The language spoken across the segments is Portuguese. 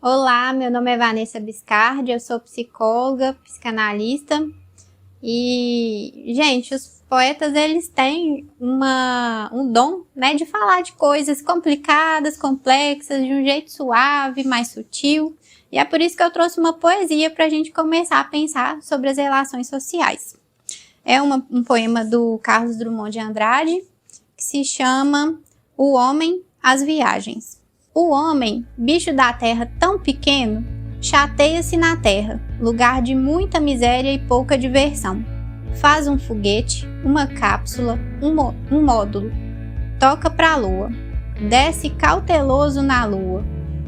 Olá, meu nome é Vanessa Biscardi, eu sou psicóloga, psicanalista e, gente, os poetas eles têm um dom, né, de falar de coisas complicadas, complexas, de um jeito suave, mais sutil, e é por isso que eu trouxe uma poesia para a gente começar a pensar sobre as relações sociais. É um poema do Carlos Drummond de Andrade, que se chama O Homem, as Viagens. O homem, bicho da terra tão pequeno, chateia-se na terra, lugar de muita miséria e pouca diversão. Faz um foguete, uma cápsula, um módulo, toca pra lua, desce cauteloso na lua,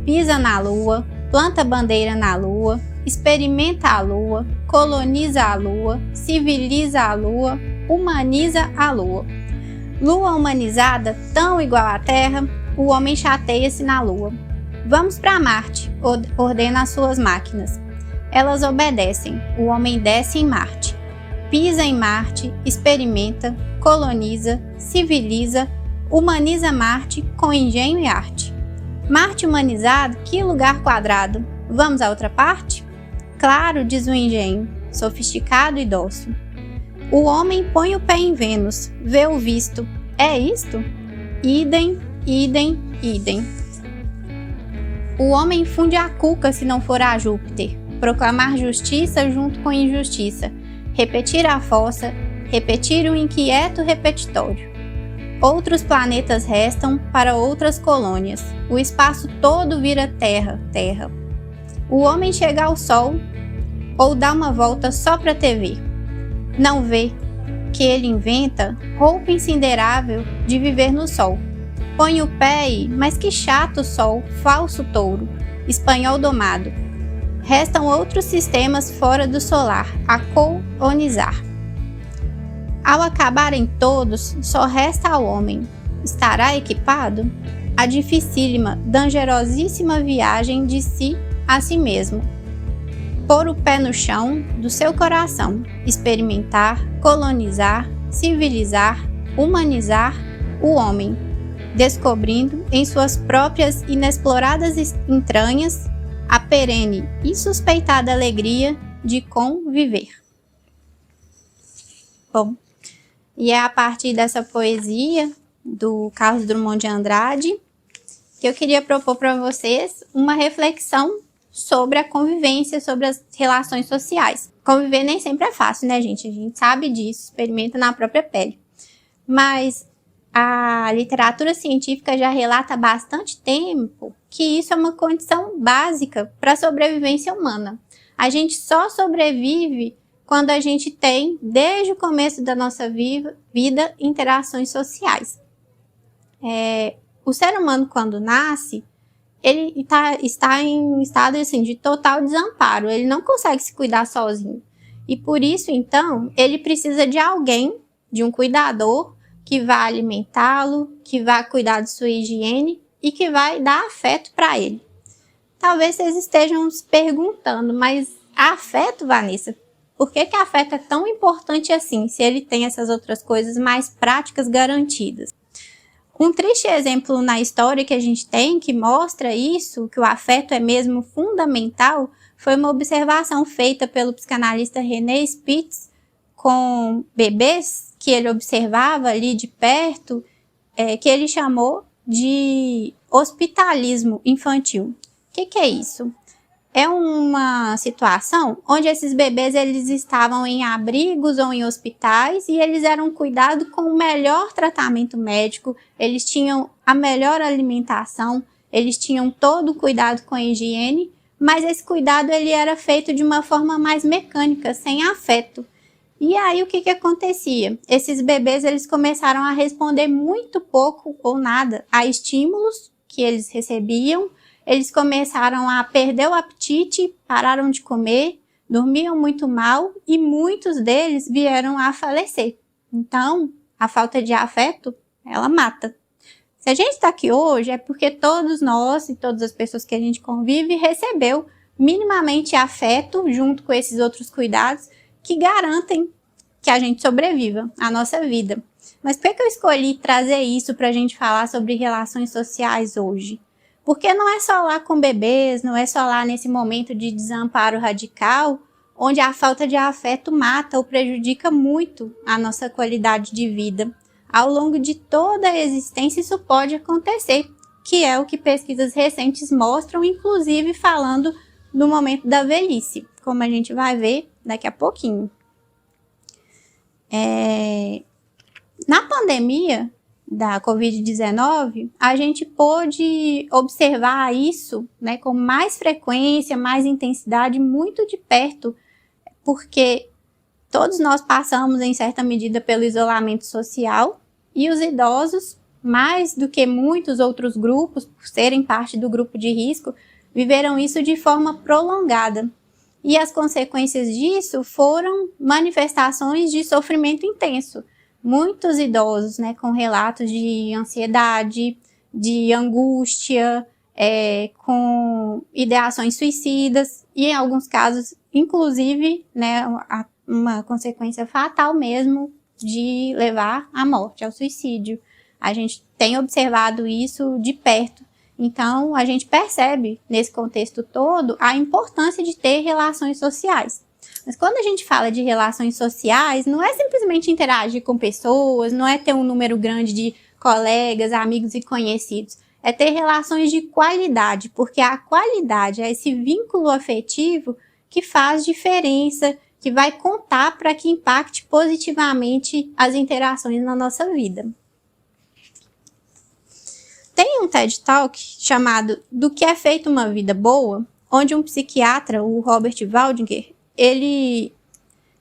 pisa na lua, planta bandeira na lua, experimenta a lua, coloniza a lua, civiliza a lua, humaniza a lua. Lua humanizada, tão igual à terra, o homem chateia-se na lua. Vamos para Marte, ordena as suas máquinas. Elas obedecem, o homem desce em Marte. Pisa em Marte, experimenta, coloniza, civiliza, humaniza Marte com engenho e arte. Marte humanizado, que lugar quadrado. Vamos à outra parte? Claro, diz o engenho, sofisticado e dócil. O homem põe o pé em Vênus, vê o visto. É isto? Idem, idem, idem. O homem funde a cuca se não for a Júpiter, proclamar justiça junto com injustiça, repetir a fossa, repetir o inquieto repetitório. Outros planetas restam para outras colônias, o espaço todo vira terra, terra. O homem chega ao sol ou dá uma volta só para TV. Não vê que ele inventa roupa incinderável de viver no sol. Põe o pé e, mas que chato sol, falso touro, espanhol domado. Restam outros sistemas fora do solar, a colonizar. Ao acabarem todos, só resta ao homem. Estará equipado? A dificílima, dangerosíssima viagem de si a si mesmo. Pôr o pé no chão do seu coração, experimentar, colonizar, civilizar, humanizar o homem, descobrindo em suas próprias inexploradas entranhas a perene e suspeitada alegria de conviver. Bom, e é a partir dessa poesia do Carlos Drummond de Andrade que eu queria propor para vocês uma reflexão sobre a convivência, sobre as relações sociais. Conviver nem sempre é fácil, né, gente? A gente sabe disso, experimenta na própria pele. Mas a literatura científica já relata há bastante tempo que isso é uma condição básica para a sobrevivência humana. A gente só sobrevive quando a gente tem, desde o começo da nossa vida, interações sociais. O ser humano, quando nasce, ele está em estado assim, de total desamparo, ele não consegue se cuidar sozinho. E por isso, então, ele precisa de alguém, de um cuidador, que vai alimentá-lo, que vai cuidar de sua higiene e que vai dar afeto para ele. Talvez vocês estejam se perguntando, mas afeto, Vanessa? Por que afeto é tão importante assim, se ele tem essas outras coisas mais práticas garantidas? Um triste exemplo na história que a gente tem, que mostra isso, que o afeto é mesmo fundamental, foi uma observação feita pelo psicanalista René Spitz com bebês que ele observava ali de perto, que ele chamou de hospitalismo infantil. O que é isso? É uma situação onde esses bebês eles estavam em abrigos ou em hospitais e eles eram cuidados com o melhor tratamento médico, eles tinham a melhor alimentação, eles tinham todo o cuidado com a higiene, mas esse cuidado ele era feito de uma forma mais mecânica, sem afeto. E aí o que acontecia? Esses bebês eles começaram a responder muito pouco ou nada a estímulos que eles recebiam. Eles começaram a perder o apetite, pararam de comer, dormiam muito mal e muitos deles vieram a falecer. Então, a falta de afeto, ela mata. Se a gente está aqui hoje é porque todos nós e todas as pessoas que a gente convive recebeu minimamente afeto junto com esses outros cuidados que garantem que a gente sobreviva à nossa vida. Mas por que eu escolhi trazer isso para a gente falar sobre relações sociais hoje? Porque não é só lá com bebês, não é só lá nesse momento de desamparo radical, onde a falta de afeto mata ou prejudica muito a nossa qualidade de vida. Ao longo de toda a existência isso pode acontecer, que é o que pesquisas recentes mostram, inclusive falando no momento da velhice, como a gente vai ver daqui a pouquinho. Na pandemia da Covid-19, a gente pôde observar isso, né, com mais frequência, mais intensidade, muito de perto, porque todos nós passamos, em certa medida, pelo isolamento social, e os idosos, mais do que muitos outros grupos, por serem parte do grupo de risco, viveram isso de forma prolongada. E as consequências disso foram manifestações de sofrimento intenso. Muitos idosos, né, com relatos de ansiedade, de angústia, com ideações suicidas e, em alguns casos, inclusive, né, uma consequência fatal mesmo de levar à morte, ao suicídio. A gente tem observado isso de perto. Então, a gente percebe, nesse contexto todo, a importância de ter relações sociais. Mas quando a gente fala de relações sociais, não é simplesmente interagir com pessoas, não é ter um número grande de colegas, amigos e conhecidos. É ter relações de qualidade, porque a qualidade é esse vínculo afetivo que faz diferença, que vai contar para que impacte positivamente as interações na nossa vida. Tem um TED Talk chamado Do que é feito uma vida boa, onde um psiquiatra, o Robert Waldinger, ele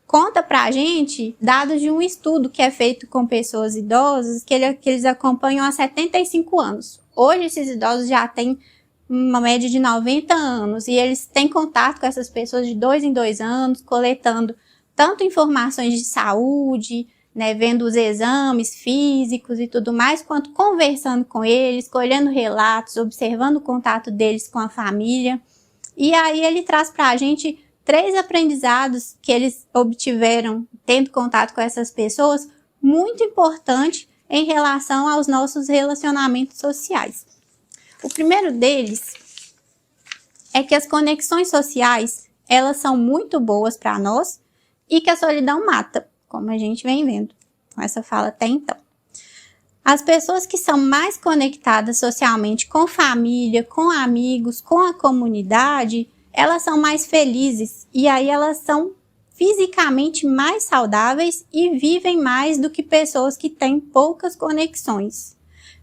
conta pra gente dados de um estudo que é feito com pessoas idosas, que eles acompanham há 75 anos. Hoje esses idosos já têm uma média de 90 anos e eles têm contato com essas pessoas de 2 em 2 anos, coletando tanto informações de saúde, né, vendo os exames físicos e tudo mais, quanto conversando com eles, colhendo relatos, observando o contato deles com a família. E aí ele traz para a gente 3 aprendizados que eles obtiveram tendo contato com essas pessoas, muito importante em relação aos nossos relacionamentos sociais. O primeiro deles é que as conexões sociais, elas são muito boas para nós e que a solidão mata, como a gente vem vendo com essa fala até então. As pessoas que são mais conectadas socialmente com família, com amigos, com a comunidade, elas são mais felizes e aí elas são fisicamente mais saudáveis e vivem mais do que pessoas que têm poucas conexões.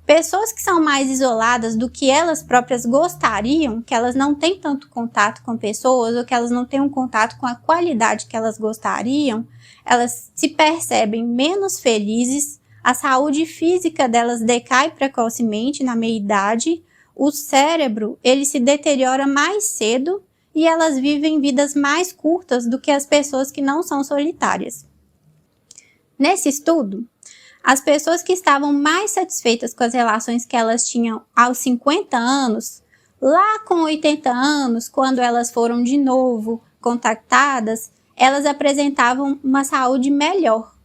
Pessoas que são mais isoladas do que elas próprias gostariam, que elas não têm tanto contato com pessoas ou que elas não têm um contato com a qualidade que elas gostariam, elas se percebem menos felizes, a saúde física delas decai precocemente na meia-idade, o cérebro ele se deteriora mais cedo e elas vivem vidas mais curtas do que as pessoas que não são solitárias. Nesse estudo, as pessoas que estavam mais satisfeitas com as relações que elas tinham aos 50 anos, lá com 80 anos, quando elas foram de novo contactadas, elas apresentavam uma saúde melhor.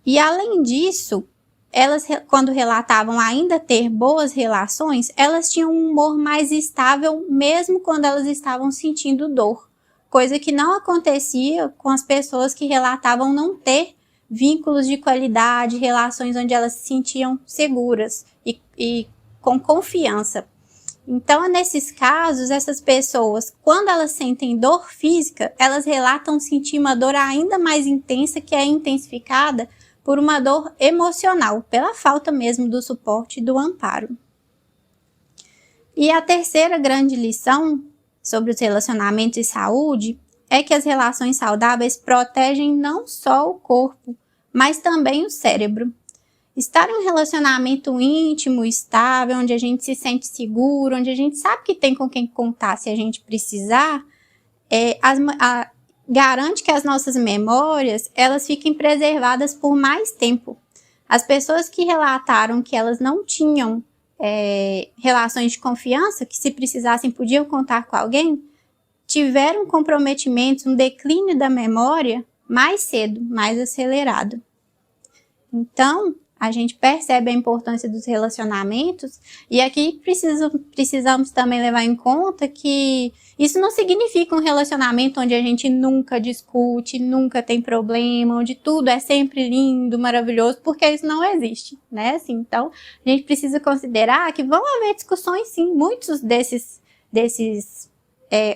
E além disso, elas, quando relatavam ainda ter boas relações, elas tinham um humor mais estável mesmo quando elas estavam sentindo dor, coisa que não acontecia com as pessoas que relatavam não ter vínculos de qualidade, relações onde elas se sentiam seguras e com confiança. Então, nesses casos, essas pessoas, quando elas sentem dor física, elas relatam sentir uma dor ainda mais intensa, que é intensificada por uma dor emocional, pela falta mesmo do suporte e do amparo. E a terceira grande lição sobre os relacionamentos e saúde é que as relações saudáveis protegem não só o corpo, mas também o cérebro. Estar em um relacionamento íntimo, estável, onde a gente se sente seguro, onde a gente sabe que tem com quem contar se a gente precisar, garante que as nossas memórias elas fiquem preservadas por mais tempo. As pessoas que relataram que elas não tinham relações de confiança, que se precisassem podiam contar com alguém, tiveram comprometimentos, um declínio da memória mais cedo, mais acelerado. Então, a gente percebe a importância dos relacionamentos, e aqui precisamos também levar em conta que isso não significa um relacionamento onde a gente nunca discute, nunca tem problema, onde tudo é sempre lindo, maravilhoso, porque isso não existe, né? Assim, então, a gente precisa considerar que vão haver discussões, sim. Muitos desses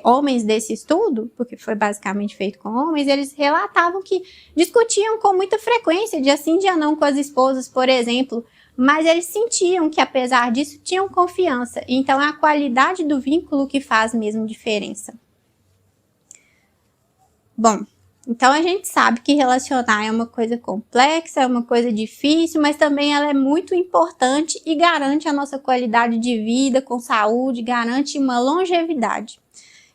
homens desse estudo, porque foi basicamente feito com homens, eles relatavam que discutiam com muita frequência, dia sim, dia não, com as esposas, por exemplo, mas eles sentiam que, apesar disso, tinham confiança. Então, é a qualidade do vínculo que faz mesmo diferença. Bom, então a gente sabe que relacionar é uma coisa complexa, é uma coisa difícil, mas também ela é muito importante e garante a nossa qualidade de vida com saúde, garante uma longevidade.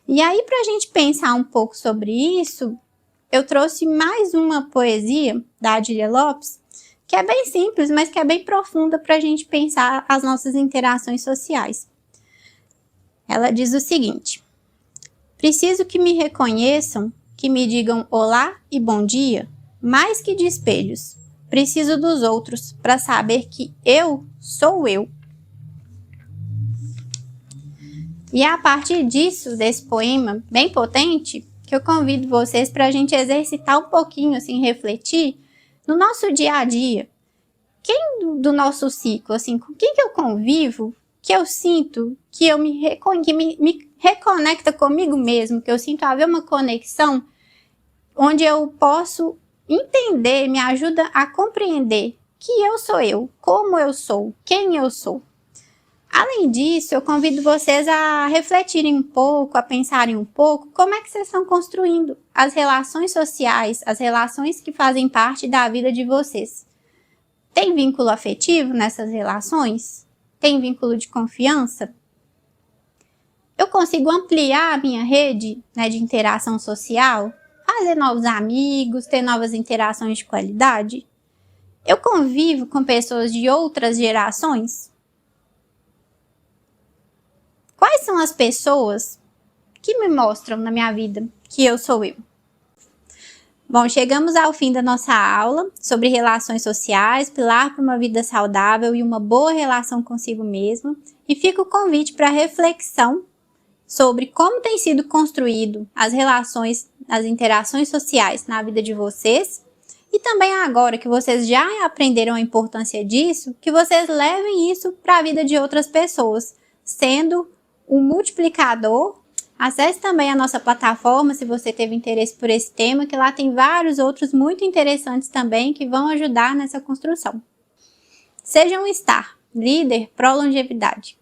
E aí, para a gente pensar um pouco sobre isso, eu trouxe mais uma poesia da Adília Lopes, que é bem simples, mas que é bem profunda para a gente pensar as nossas interações sociais. Ela diz o seguinte: preciso que me reconheçam, que me digam olá e bom dia, mais que de espelhos. Preciso dos outros para saber que eu sou eu. E é a partir disso, desse poema bem potente, que eu convido vocês para a gente exercitar um pouquinho, assim, refletir no nosso dia a dia. Quem do nosso ciclo, assim, com quem que eu convivo, que eu sinto que me reconecta comigo mesmo, que eu sinto haver uma conexão onde eu posso entender, me ajuda a compreender que eu sou eu, como eu sou, quem eu sou. Além disso, eu convido vocês a refletirem um pouco, a pensarem um pouco como é que vocês estão construindo as relações sociais, as relações que fazem parte da vida de vocês. Tem vínculo afetivo nessas relações? Tem vínculo de confiança? Eu consigo ampliar a minha rede, né, de interação social? Fazer novos amigos, ter novas interações de qualidade? Eu convivo com pessoas de outras gerações? Quais são as pessoas que me mostram na minha vida que eu sou eu? Bom, chegamos ao fim da nossa aula sobre relações sociais, pilar para uma vida saudável e uma boa relação consigo mesmo. E fica o convite para reflexão sobre como tem sido construído as relações, as interações sociais na vida de vocês. E também agora que vocês já aprenderam a importância disso, que vocês levem isso para a vida de outras pessoas, sendo um multiplicador. Acesse também a nossa plataforma se você teve interesse por esse tema, que lá tem vários outros muito interessantes também que vão ajudar nessa construção. Seja um star, líder pró longevidade.